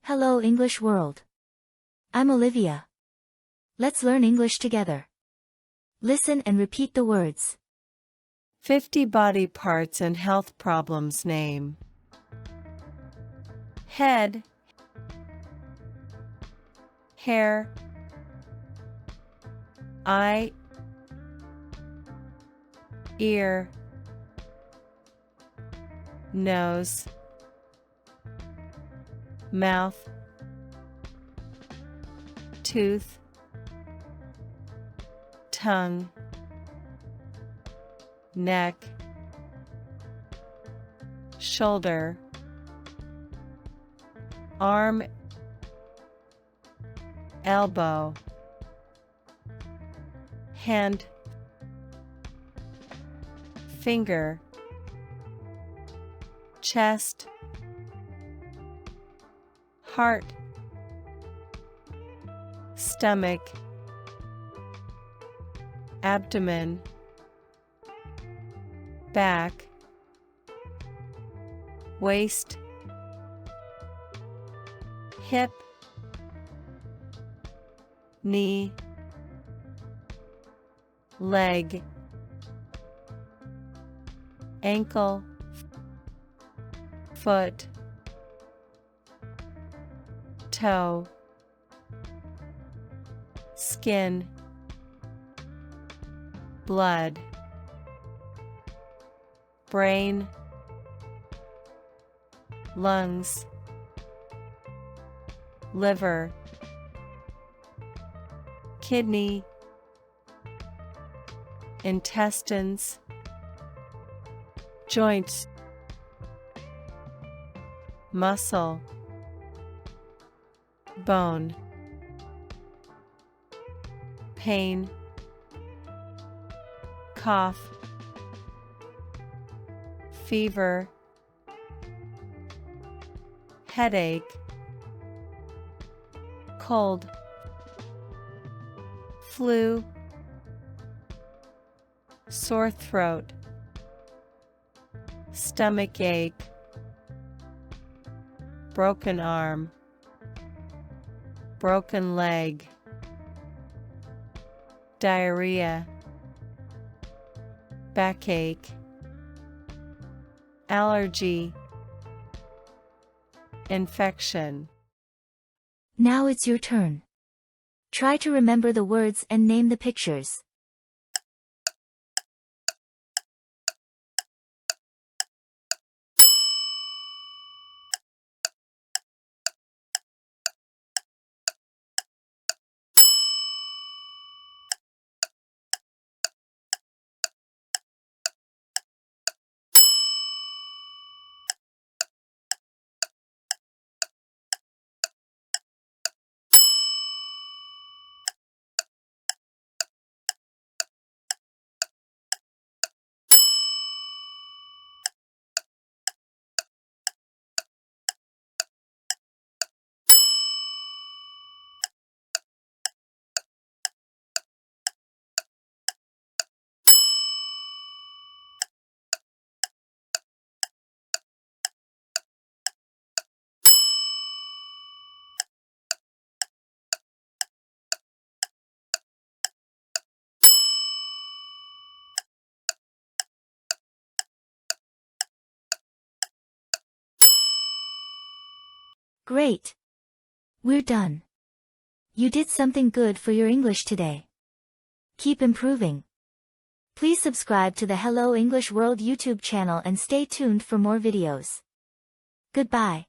Hello English world. I'm Olivia. Let's learn English together. Listen and repeat the words. 50 body parts and health problems name. Head, hair, eye, ear, nose, mouth, tooth, tongue, neck, shoulder, arm, elbow, hand, finger, chest, heart, stomach, abdomen, back, waist, hip, knee, leg, ankle, foot, toe, skin, blood, brain, lungs, liver, kidney, intestines, joints, muscle, bone, pain, cough, fever, headache, cold, flu, sore throat, stomach ache, broken arm, broken leg, diarrhea, backache, allergy, infection. Now it's your turn. Try to remember the words and name the pictures. Great! We're done. You did something good for your English today. Keep improving. Please subscribe to the Hello English World YouTube channel and stay tuned for more videos. Goodbye.